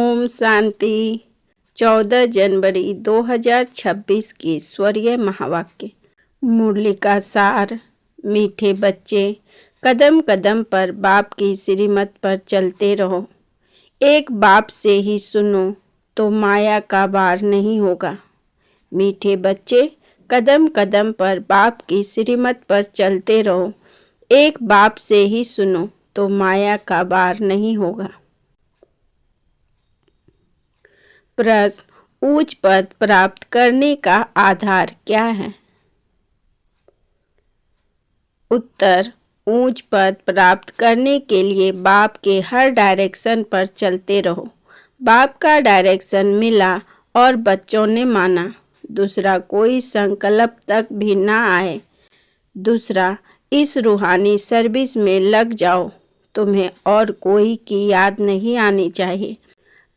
ओम शांति। 14 जनवरी 2026 की स्वर्गीय महावाक्य। मुरली का सार। मीठे बच्चे, कदम कदम पर बाप की श्रीमत पर चलते रहो। एक बाप से ही सुनो तो माया का भार नहीं होगा। मीठे बच्चे, कदम कदम पर बाप की श्रीमत पर चलते रहो। एक बाप से ही सुनो तो माया का भार नहीं होगा। प्रश्न, उच्च पद प्राप्त करने का आधार क्या है? उत्तर, ऊंच पद प्राप्त करने के लिए बाप के हर डायरेक्शन पर चलते रहो। बाप का डायरेक्शन मिला और बच्चों ने माना। दूसरा कोई संकल्प तक भी ना आए। दूसरा, इस रूहानी सर्विस में लग जाओ। तुम्हें और कोई की याद नहीं आनी चाहिए।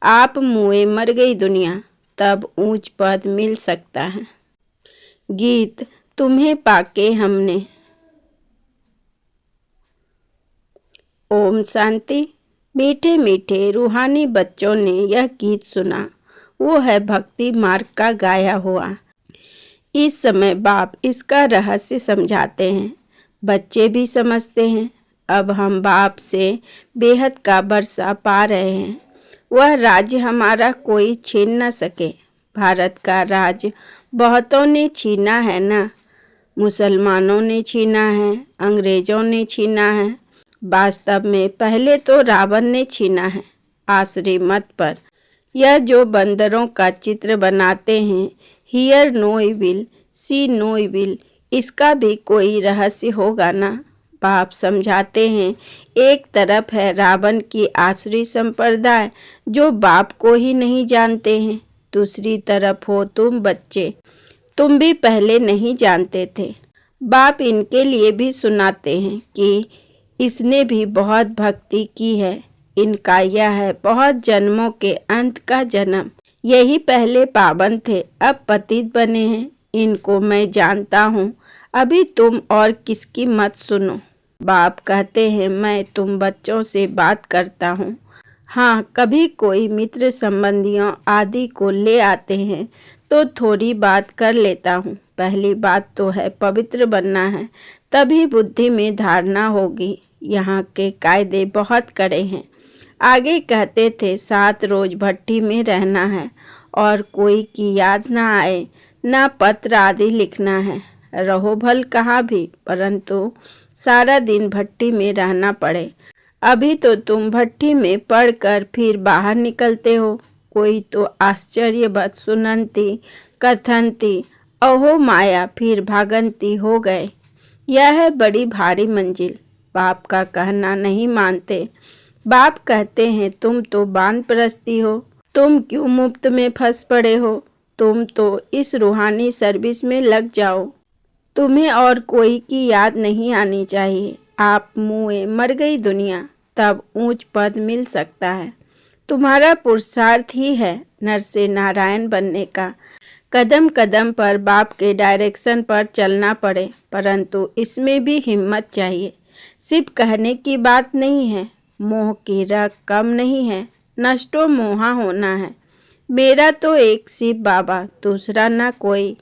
आप मुए मर गई दुनिया, तब ऊंच पद मिल सकता है। गीत। तुम्हें पाके हमने। ओम शांति। मीठे मीठे रूहानी बच्चों ने यह गीत सुना। वो है भक्ति मार्ग का गाया हुआ। इस समय बाप इसका रहस्य समझाते हैं। बच्चे भी समझते हैं। अब हम बाप से बेहद का बरसा पा रहे हैं। वह राज्य हमारा कोई छीन न सके। भारत का राज्य बहुतों ने छीना है ना। मुसलमानों ने छीना है, अंग्रेजों ने छीना है। वास्तव में पहले तो रावण ने छीना है। आश्रय मत पर यह जो बंदरों का चित्र बनाते हैं, hear no evil, see no evil, इसका भी कोई रहस्य होगा ना। बाप समझाते हैं, एक तरफ है रावण की आसुरी संप्रदाय जो बाप को ही नहीं जानते हैं। दूसरी तरफ हो तुम बच्चे, तुम भी पहले नहीं जानते थे। बाप इनके लिए भी सुनाते हैं कि इसने भी बहुत भक्ति की है। इनका यह है बहुत जन्मों के अंत का जन्म। यही पहले पावन थे, अब पतित बने हैं। इनको मैं जानता हूँ। अभी तुम और किसकी मत सुनो। बाप कहते हैं, मैं तुम बच्चों से बात करता हूँ। हाँ, कभी कोई मित्र संबंधियों आदि को ले आते हैं तो थोड़ी बात कर लेता हूँ। पहली बात तो है पवित्र बनना है, तभी बुद्धि में धारणा होगी। यहाँ के कायदे बहुत कड़े हैं। आगे कहते थे 7 रोज भट्टी में रहना है और कोई की याद ना आए, ना पत्र आदि लिखना है। रहो भल कहाँ भी, परंतु सारा दिन भट्टी में रहना पड़े। अभी तो तुम भट्टी में पढ़कर फिर बाहर निकलते हो। कोई तो आश्चर्यवत सुनंती कथनती अहो माया फिर भागंती हो गए। यह है बड़ी भारी मंजिल। बाप का कहना नहीं मानते। बाप कहते हैं, तुम तो वानप्रस्थी हो, तुम क्यों मुफ्त में फंस पड़े हो। तुम तो इस रूहानी सर्विस में लग जाओ। तुम्हें और कोई की याद नहीं आनी चाहिए। आप मुए मर गई दुनिया, तब ऊंच पद मिल सकता है। तुम्हारा पुरुषार्थ ही है नर से नारायण बनने का। कदम कदम पर बाप के डायरेक्शन पर चलना पड़े, परंतु इसमें भी हिम्मत चाहिए। सिर्फ कहने की बात नहीं है। मोह की रग कम नहीं है, नष्टो मोहा होना है। मेरा तो एक शिव बाबा, दूसरा ना कोई।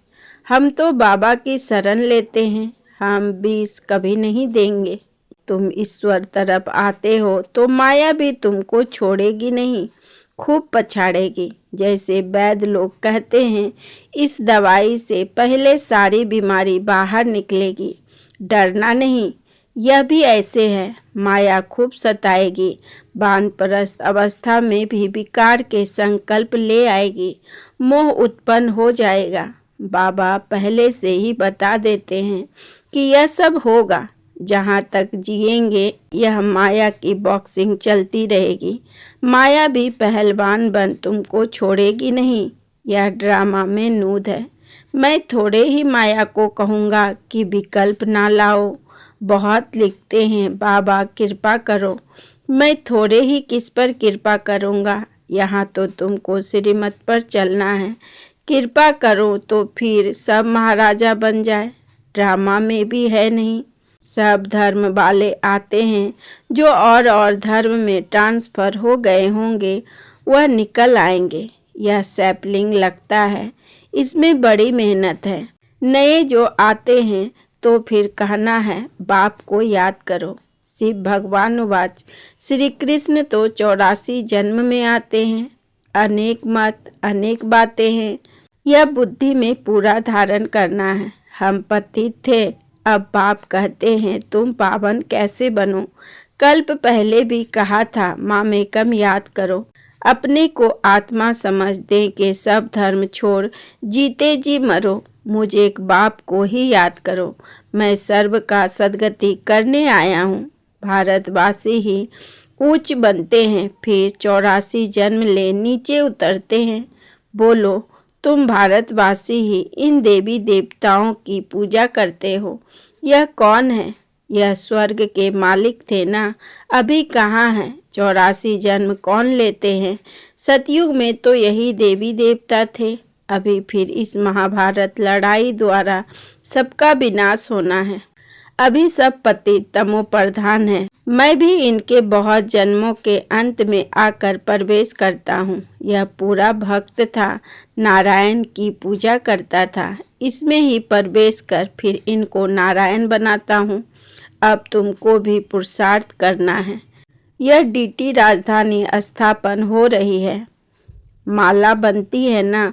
हम तो बाबा की शरण लेते हैं। हम 20 कभी नहीं देंगे। तुम ईश्वर तरफ आते हो तो माया भी तुमको छोड़ेगी नहीं, खूब पछाड़ेगी। जैसे वैद्य लोग कहते हैं, इस दवाई से पहले सारी बीमारी बाहर निकलेगी, डरना नहीं। यह भी ऐसे है, माया खूब सताएगी। वानप्रस्थ अवस्था में भी विकार के संकल्प ले आएगी, मोह उत्पन्न हो जाएगा। बाबा पहले से ही बता देते हैं कि यह सब होगा। जहाँ तक जिएंगे यह माया की बॉक्सिंग चलती रहेगी। माया भी पहलवान बन तुमको छोड़ेगी नहीं। यह ड्रामा में नूद है। मैं थोड़े ही माया को कहूँगा कि विकल्प ना लाओ। बहुत लिखते हैं, बाबा कृपा करो। मैं थोड़े ही किस पर कृपा करूँगा। यहाँ तो तुमको श्रीमत पर चलना है। कृपा करो तो फिर सब महाराजा बन जाए। ड्रामा में भी है नहीं। सब धर्म वाले आते हैं जो और धर्म में ट्रांसफ़र हो गए होंगे, वह निकल आएंगे। यह सैपलिंग लगता है, इसमें बड़ी मेहनत है। नए जो आते हैं तो फिर कहना है बाप को याद करो। शिव भगवान वाच, श्री कृष्ण तो 84 जन्म में आते हैं। अनेक मत, अनेक बातें हैं। यह बुद्धि में पूरा धारण करना है। हम पतित थे, अब बाप कहते हैं तुम पावन कैसे बनो। कल्प पहले भी कहा था मामेकम याद करो। अपने को आत्मा समझ दे के सब धर्म छोड़ जीते जी मरो। मुझे एक बाप को ही याद करो। मैं सर्व का सद्गति करने आया हूँ। भारतवासी ही ऊंच बनते हैं, फिर 84 जन्म ले नीचे उतरते हैं। बोलो, तुम भारतवासी ही इन देवी देवताओं की पूजा करते हो। यह कौन है? यह स्वर्ग के मालिक थे ना, अभी कहाँ हैं? 84 जन्म कौन लेते हैं? सतयुग में तो यही देवी देवता थे। अभी फिर इस महाभारत लड़ाई द्वारा सबका विनाश होना है। अभी सब पतित तमो प्रधान है। मैं भी इनके बहुत जन्मों के अंत में आकर प्रवेश करता हूँ। यह पूरा भक्त था, नारायण की पूजा करता था। इसमें ही प्रवेश कर फिर इनको नारायण बनाता हूँ। अब तुमको भी पुरुषार्थ करना है। यह डीटी राजधानी स्थापन हो रही है। माला बनती है ना,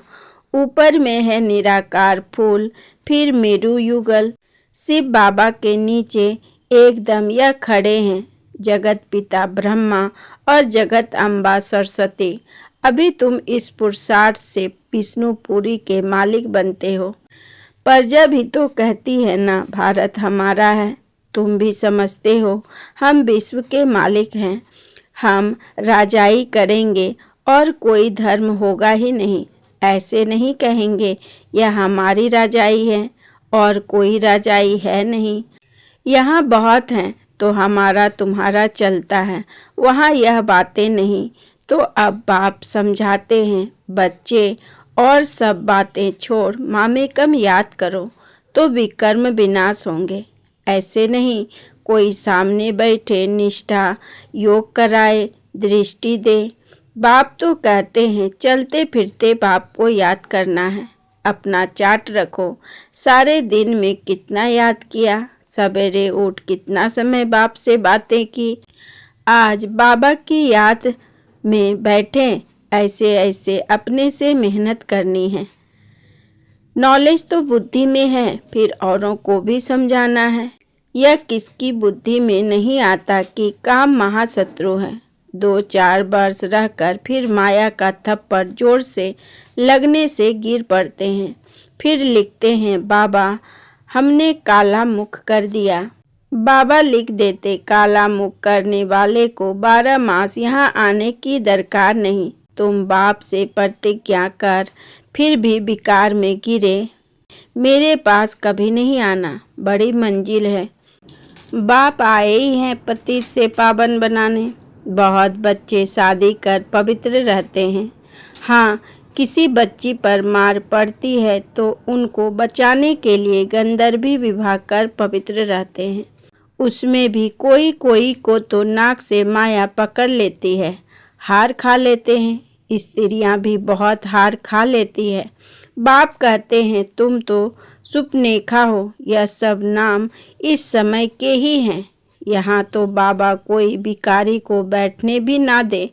ऊपर में है निराकार फूल, फिर मेरू युगल। शिव बाबा के नीचे एकदम यह खड़े हैं जगत पिता ब्रह्मा और जगत अम्बा सरस्वती। अभी तुम इस पुरुषार्थ से विष्णुपुरी के मालिक बनते हो। प्रजा भी तो कहती है ना भारत हमारा है। तुम भी समझते हो हम विश्व के मालिक हैं। हम राजाई करेंगे और कोई धर्म होगा ही नहीं। ऐसे नहीं कहेंगे यह हमारी राजाई है और कोई राजाई है नहीं। यहाँ बहुत हैं तो हमारा तुम्हारा चलता है, वहाँ यह बातें नहीं। तो अब बाप समझाते हैं बच्चे, और सब बातें छोड़ मामेकम याद करो तो विकर्म विनाश होंगे। ऐसे नहीं कोई सामने बैठे निष्ठा योग कराए, दृष्टि दे। बाप तो कहते हैं चलते फिरते बाप को याद करना है। अपना चार्ट रखो, सारे दिन में कितना याद किया, सवेरे उठ कितना समय बाप से बातें की। आज बाबा की याद में बैठे, ऐसे ऐसे अपने से मेहनत करनी है। नॉलेज तो बुद्धि में है, फिर औरों को भी समझाना है। यह किसकी बुद्धि में नहीं आता कि काम महाशत्रु है। 2-4 वर्ष रहकर फिर माया का थप्पड़ जोर से लगने से गिर पड़ते हैं। फिर लिखते हैं बाबा हमने काला मुख कर दिया। बाबा लिख देते काला मुख करने वाले को 12 मास यहाँ आने की दरकार नहीं। तुम बाप से प्रतिज्ञा कर फिर भी विकार में गिरे, मेरे पास कभी नहीं आना। बड़ी मंजिल है। बाप आए ही हैं पति से पावन बनाने। बहुत बच्चे शादी कर पवित्र रहते हैं। हाँ, किसी बच्ची पर मार पड़ती है तो उनको बचाने के लिए गंधर्वी विवाह कर पवित्र रहते हैं। उसमें भी कोई कोई को तो नाक से माया पकड़ लेती है, हार खा लेते हैं। स्त्रियां भी बहुत हार खा लेती है। बाप कहते हैं तुम तो सुपनेखा हो। यह सब नाम इस समय के ही हैं। यहाँ तो बाबा कोई भिखारी को बैठने भी ना दे।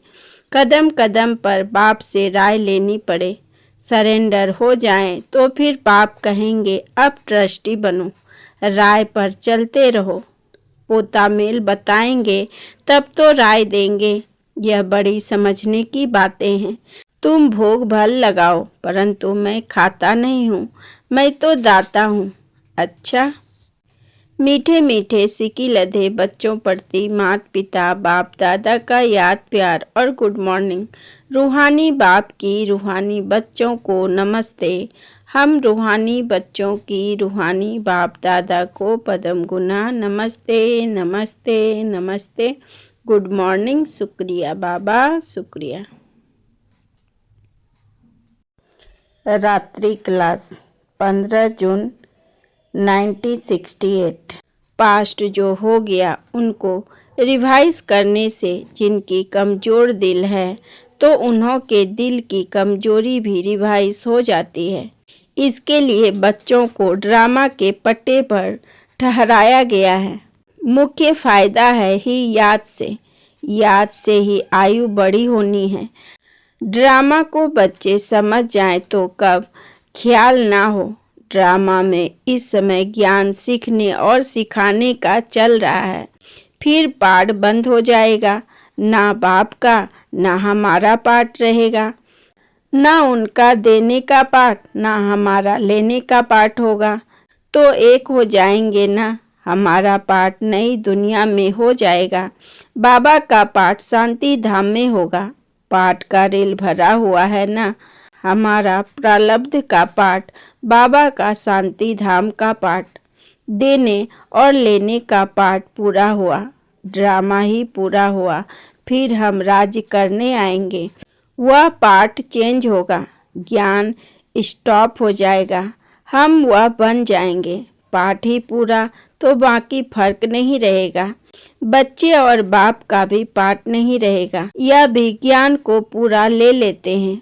कदम कदम पर बाप से राय लेनी पड़े। सरेंडर हो जाएं तो फिर बाप कहेंगे अब ट्रस्टी बनो, राय पर चलते रहो। पोता मेल बताएंगे तब तो राय देंगे। यह बड़ी समझने की बातें हैं। तुम भोग भल लगाओ, परंतु मैं खाता नहीं हूँ, मैं तो दाता हूँ। अच्छा। मीठे मीठे सिकी लधे बच्चों प्रति माता पिता बाप दादा का याद प्यार और गुड मॉर्निंग। रूहानी बाप की रूहानी बच्चों को नमस्ते। हम रूहानी बच्चों की रूहानी बाप दादा को पदम गुना नमस्ते नमस्ते नमस्ते। Good morning. शुक्रिया बाबा, शुक्रिया। रात्रि क्लास 15 जून 1968। पास्ट जो हो गया उनको रिवाइज करने से जिनकी कमज़ोर दिल है तो उन्हों के दिल की कमजोरी भी रिवाइज हो जाती है। इसके लिए बच्चों को ड्रामा के पट्टे पर ठहराया गया है। मुख्य फायदा है ही याद से ही आयु बड़ी होनी है। ड्रामा को बच्चे समझ जाएं तो कब ख्याल ना हो। ड्रामा में इस समय ज्ञान सीखने और सिखाने का चल रहा है। फिर पाठ बंद हो जाएगा, ना बाप का ना हमारा पाठ रहेगा, ना उनका देने का पाठ ना हमारा लेने का पाठ होगा। तो एक हो जाएंगे ना, हमारा पाठ नई दुनिया में हो जाएगा, बाबा का पाठ शांति धाम में होगा। पाठ का रेल भरा हुआ है ना, हमारा प्रारब्ध का पाठ, बाबा का शांति धाम का पाठ, देने और लेने का पाठ पूरा हुआ, ड्रामा ही पूरा हुआ। फिर हम राज्य करने आएंगे। वह पाठ चेंज होगा, ज्ञान स्टॉप हो जाएगा, हम वह बन जाएंगे। पाठ ही पूरा तो बाकी फर्क नहीं रहेगा। बच्चे और बाप का भी पाठ नहीं रहेगा। यह भी ज्ञान को पूरा ले लेते हैं,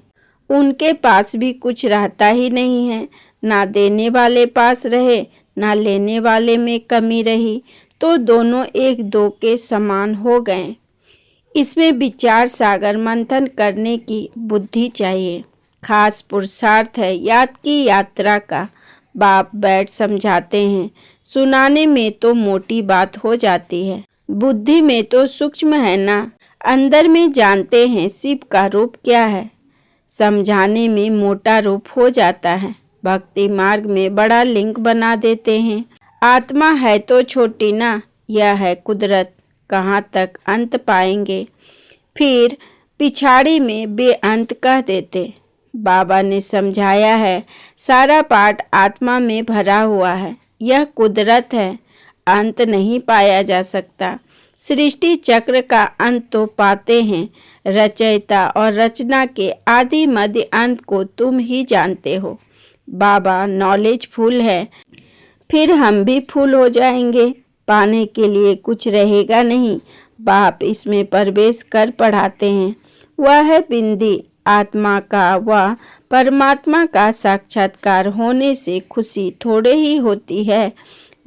उनके पास भी कुछ रहता ही नहीं है। ना देने वाले पास रहे ना लेने वाले में कमी रही, तो दोनों एक दो के समान हो गए। इसमें विचार सागर मंथन करने की बुद्धि चाहिए। खास पुरुषार्थ है याद की यात्रा का। बाप बैठ समझाते हैं, सुनाने में तो मोटी बात हो जाती है, बुद्धि में तो सूक्ष्म है ना। अंदर में जानते हैं शिव का रूप क्या है, समझाने में मोटा रूप हो जाता है। भक्ति मार्ग में बड़ा लिंक बना देते हैं। आत्मा है तो छोटी ना, यह है कुदरत, कहाँ तक अंत पाएंगे। फिर पिछाड़ी में बेअंत कह देते। बाबा ने समझाया है, सारा पाठ आत्मा में भरा हुआ है, यह कुदरत है, अंत नहीं पाया जा सकता। सृष्टि चक्र का अंत तो पाते हैं, रचयिता और रचना के आदि मध्य अंत को तुम ही जानते हो। बाबा नॉलेज फुल है, फिर हम भी फुल हो जाएंगे। पाने के लिए कुछ रहेगा नहीं। बाप इसमें प्रवेश कर पढ़ाते हैं। वह है बिंदी, आत्मा का व परमात्मा का साक्षात्कार होने से खुशी थोड़े ही होती है।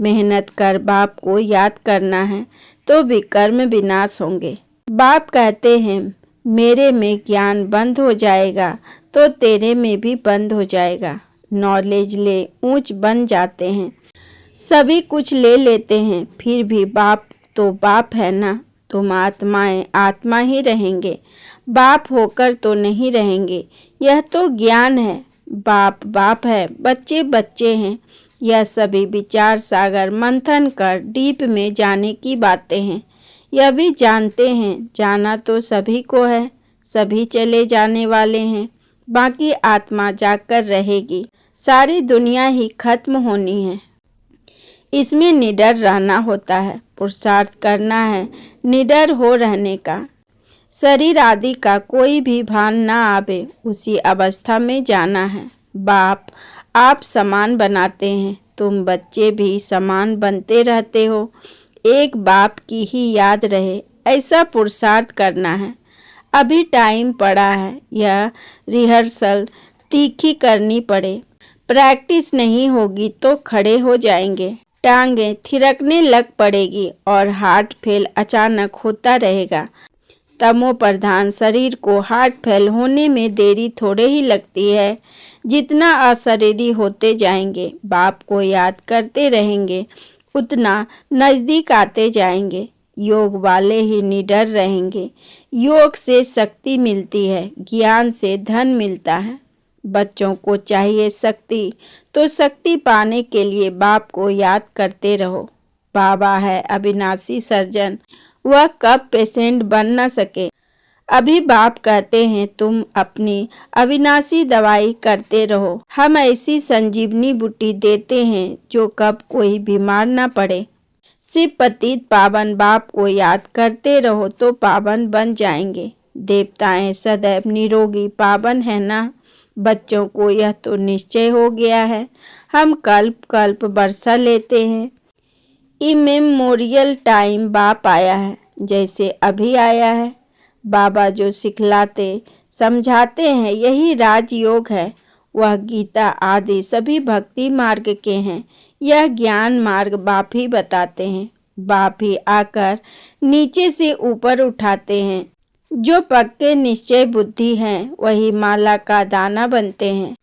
मेहनत कर बाप को याद करना है तो भी कर्म विनाश होंगे। बाप कहते हैं, मेरे में ज्ञान बंद हो जाएगा तो तेरे में भी बंद हो जाएगा। नॉलेज ले ऊंच बन जाते हैं, सभी कुछ ले लेते हैं, फिर भी बाप तो बाप है ना। तुम आत्माएं आत्मा ही रहेंगे, बाप होकर तो नहीं रहेंगे। यह तो ज्ञान है। बाप बाप है, बच्चे बच्चे हैं। यह सभी विचार सागर मंथन कर डीप में जाने की बातें हैं। यह भी जानते हैं, जाना तो सभी को है, सभी चले जाने वाले हैं, बाकी आत्मा जाकर रहेगी। सारी दुनिया ही खत्म होनी है। इसमें निडर रहना होता है, पुरुषार्थ करना है निडर हो रहने का। शरीर आदि का कोई भी भान ना आवे, उसी अवस्था में जाना है। बाप आप समान बनाते हैं, तुम बच्चे भी समान बनते रहते हो। एक बाप की ही याद रहे, ऐसा पुरुषार्थ करना है। अभी टाइम पड़ा है, यह रिहर्सल तीखी करनी पड़े। प्रैक्टिस नहीं होगी तो खड़े हो जाएंगे, टांगें थिरकने लग पड़ेगी और हार्ट फेल अचानक होता रहेगा। तमो प्रधान शरीर को हार्ट फेल होने में देरी थोड़े ही लगती है। जितना अशरीरी होते जाएंगे, बाप को याद करते रहेंगे, उतना नज़दीक आते जाएंगे। योग वाले ही निडर रहेंगे। योग से शक्ति मिलती है, ज्ञान से धन मिलता है। बच्चों को चाहिए शक्ति, तो शक्ति पाने के लिए बाप को याद करते रहो। बाबा है अविनाशी सर्जन, वह कब पेशेंट बन न सके। अभी बाप कहते हैं तुम अपनी अविनाशी दवाई करते रहो। हम ऐसी संजीवनी बूटी देते हैं जो कब कोई बीमार न पड़े। शिव पतित पावन बाप को याद करते रहो तो पावन बन जाएंगे। देवताएं सदैव निरोगी पावन है ना। बच्चों को यह तो निश्चय हो गया है। हम कल्प कल्प वर्षा लेते हैं। इमेमोरियल टाइम बाप आया है, जैसे अभी आया है। बाबा जो सिखलाते समझाते हैं यही राजयोग है। वह गीता आदि सभी भक्ति मार्ग के हैं। यह ज्ञान मार्ग बाप ही बताते हैं। बाप ही आकर नीचे से ऊपर उठाते हैं। जो पक्के निश्चय बुद्धि हैं वही माला का दाना बनते हैं।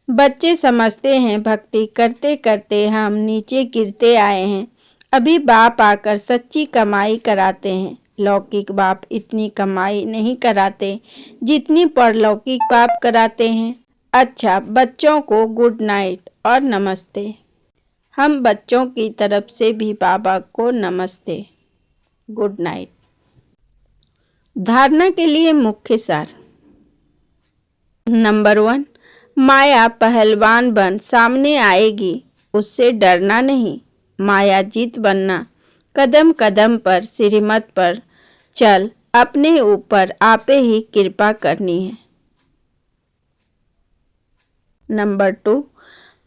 बच्चे समझते हैं भक्ति करते करते हम नीचे गिरते आए हैं। अभी बाप आकर सच्ची कमाई कराते हैं। लौकिक बाप इतनी कमाई नहीं कराते जितनी परलौकिक बाप कराते हैं। अच्छा, बच्चों को गुड नाइट और नमस्ते। हम बच्चों की तरफ से भी बाबा को नमस्ते, गुड नाइट। धारणा के लिए मुख्य सार। नंबर 1, माया पहलवान बन सामने आएगी, उससे डरना नहीं। माया जीत बनना। कदम कदम पर श्रीमत पर चल, अपने ऊपर आपे ही कृपा करनी है। नंबर 2,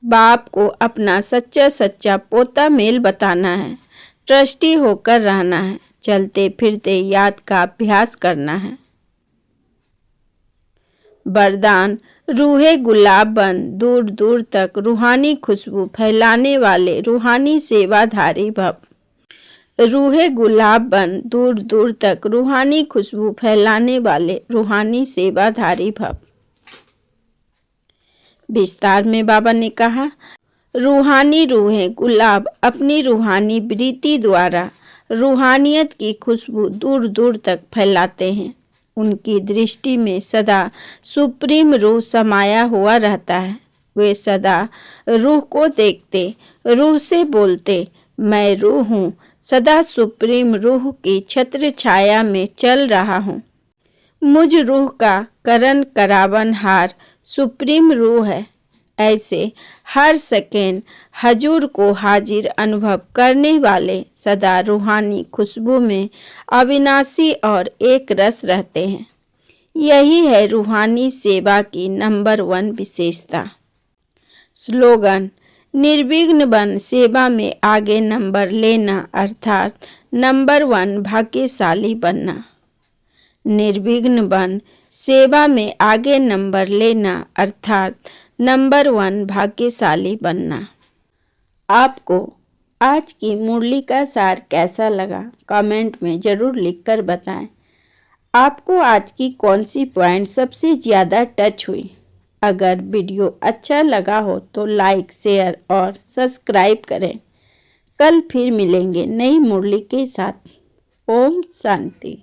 बाप को अपना सच्चा सच्चा पोता मेल बताना है। ट्रस्टी होकर रहना है। चलते फिरते याद का अभ्यास करना है। वरदान, रूहे गुलाब बन दूर दूर तक रूहानी खुशबू फैलाने वाले रूहानी सेवाधारी भव। रूहे गुलाब बन दूर दूर तक रूहानी खुशबू फैलाने वाले रूहानी सेवाधारी भव। विस्तार में बाबा ने कहा, रूहानी रूहें गुलाब अपनी रूहानी वृत्ति द्वारा रूहानियत की खुशबू दूर दूर तक फैलाते हैं। उनकी दृष्टि में सदा सुप्रीम रूह समाया हुआ रहता है। वे सदा रूह को देखते, रूह से बोलते, मैं रूह हूँ, सदा सुप्रीम रूह की छत्र छाया में चल रहा हूँ। मुझ रूह का करण करावन हार सुप्रीम रूह है। ऐसे हर सेकेंड हजूर को हाजिर अनुभव करने वाले सदा रूहानी खुशबू में अविनाशी और एक रस रहते हैं। यही है रूहानी सेवा की नंबर 1 विशेषता। स्लोगन, निर्विघ्न बन सेवा में आगे नंबर लेना, अर्थात नंबर 1 भाग्यशाली बनना। निर्विघ्न बन सेवा में आगे नंबर लेना, अर्थात नंबर 1 भाग्यशाली बनना। आपको आज की मुरली का सार कैसा लगा कमेंट में ज़रूर लिखकर बताएं। आपको आज की कौन सी पॉइंट सबसे ज़्यादा टच हुई? अगर वीडियो अच्छा लगा हो तो लाइक, शेयर और सब्सक्राइब करें। कल फिर मिलेंगे नई मुरली के साथ। ओम शांति।